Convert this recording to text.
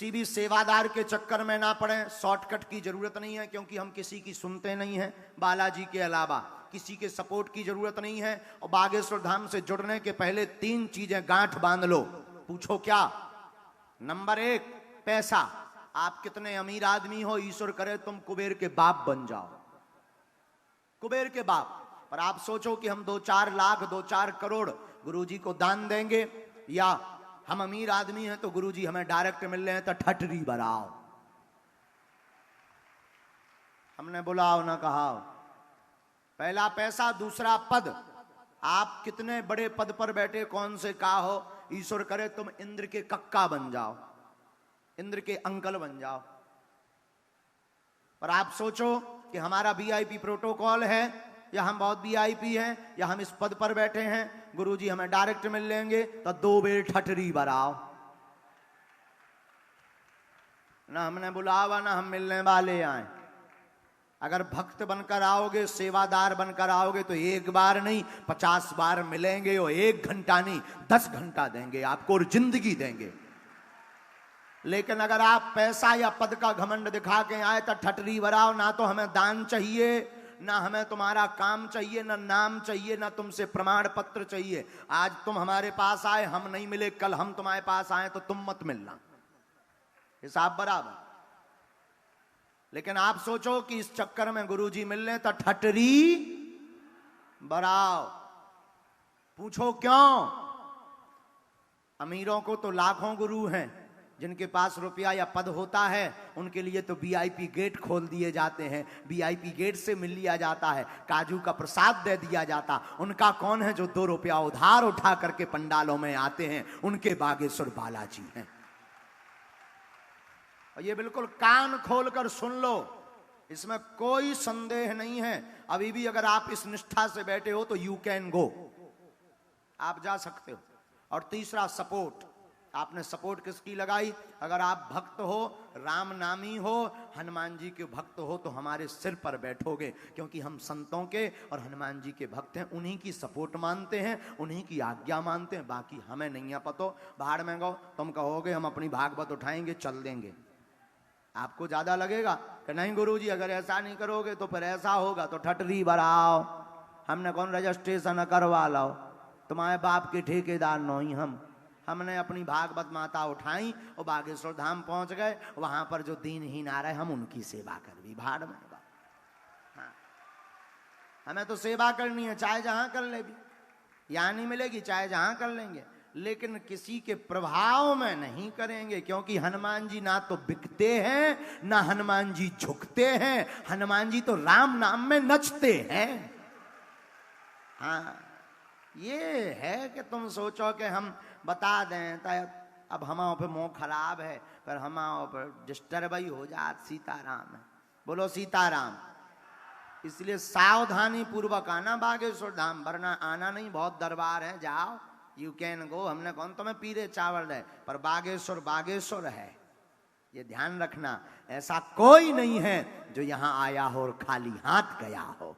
किसी भी सेवादार के चक्कर में ना पड़े। शॉर्टकट की जरूरत नहीं है, क्योंकि हम किसी की सुनते नहीं हैं बालाजी के अलावा। किसी के सपोर्ट की जरूरत नहीं है। और बागेश्वर धाम से जुड़ने के पहले 3 चीजें गांठ बांध लो। पूछो क्या? नंबर 1, पैसा। आप कितने अमीर आदमी हो, ईश्वर करे तुम कुबेर के बाप बन जाओ, कुबेर के बाप। पर आप सोचो कि हम 2-4 लाख 2-4 करोड़ गुरुजी को दान देंगे, या हम अमीर आदमी हैं तो गुरुजी हमें डायरेक्ट मिल रहे हैं तो ठटरी बराओ, हमने बुलाओ ना कहा। पहला पैसा, दूसरा पद। आप कितने बड़े पद पर बैठे, कौन से का हो, ईश्वर करे तुम इंद्र के कक्का बन जाओ, इंद्र के अंकल बन जाओ। पर आप सोचो कि हमारा वीआईपी प्रोटोकॉल है, या हम बहुत वीआईपी हैं, या हम इस पद पर बैठे हैं, गुरुजी हमें डायरेक्ट मिल लेंगे तो 2 बेर ठटरी बराओ। ना हमने बुलावा, ना हम मिलने वाले आए। अगर भक्त बनकर आओगे, सेवादार बनकर आओगे तो 1 बार नहीं 50 बार मिलेंगे, और 1 घंटा नहीं 10 घंटा देंगे आपको, और जिंदगी देंगे। लेकिन अगर आप पैसा या पद का घमंड दिखा के आए तो ठटरी बराओ। ना तो हमें दान चाहिए, ना हमें तुम्हारा काम चाहिए, ना नाम चाहिए, ना तुमसे प्रमाण पत्र चाहिए। आज तुम हमारे पास आए, हम नहीं मिले, कल हम तुम्हारे पास आए तो तुम मत मिलना, हिसाब बराबर। लेकिन आप सोचो कि इस चक्कर में गुरुजी मिल ले तो ठटरी बराओ। पूछो क्यों? अमीरों को तो लाखों गुरु हैं, जिनके पास रुपया या पद होता है उनके लिए तो वीआईपी गेट खोल दिए जाते हैं, वीआईपी गेट से मिल लिया जाता है, काजू का प्रसाद दे दिया जाता। उनका कौन है जो 2 रुपया उधार उठा करके पंडालों में आते हैं? उनके बागेश्वर बालाजी हैं। और ये बिल्कुल कान खोलकर सुन लो, इसमें कोई संदेह नहीं है। अभी भी अगर आप इस निष्ठा से बैठे हो तो यू कैन गो, आप जा सकते हो। और तीसरा, सपोर्ट। आपने सपोर्ट किसकी लगाई? अगर आप भक्त हो, राम नामी हो, हनुमान जी के भक्त हो तो हमारे सिर पर बैठोगे, क्योंकि हम संतों के और हनुमान जी के भक्त हैं। उन्हीं की सपोर्ट मानते हैं, उन्हीं की आज्ञा मानते हैं, बाकी हमें नहीं है पतो। बाहर में गो, तुम कहोगे हम अपनी भागवत उठाएंगे चल देंगे, आपको ज्यादा लगेगा कि नहीं गुरुजी अगर ऐसा नहीं करोगे तो फिर ऐसा होगा, तो ठटरी बराओ। हमने कौन रजिस्ट्रेशन करवा लो, तुम्हारे बाप के ठेकेदार नहीं हमने अपनी भागवत माता उठाई और बागेश्वर धाम पहुंच गए। वहां पर जो दीनहीन आ रहे हम उनकी सेवा कर भी भाड़ में। हाँ, हमें तो सेवा करनी है, चाहे जहां कर ले भी, यहाँ नहीं मिलेगी चाहे जहां कर लेंगे, लेकिन किसी के प्रभाव में नहीं करेंगे। क्योंकि हनुमान जी ना तो बिकते हैं, ना हनुमान जी झुकते हैं, हनुमान जी तो राम नाम में नचते हैं। हाँ, ये है कि तुम सोचो कि हम बता दें तो अब हमारे पे मुंह खराब है, पर हमारे पर डिस्टर्ब ही हो जात। सीताराम है, बोलो सीताराम। इसलिए सावधानी पूर्वक आना बागेश्वर धाम, वरना आना नहीं। बहुत दरबार है, जाओ, यू कैन गो। हमने कौन तुम्हें पीरे चावल है, पर बागेश्वर बागेश्वर है, ये ध्यान रखना। ऐसा कोई नहीं है जो यहां आया हो और खाली हाथ गया हो।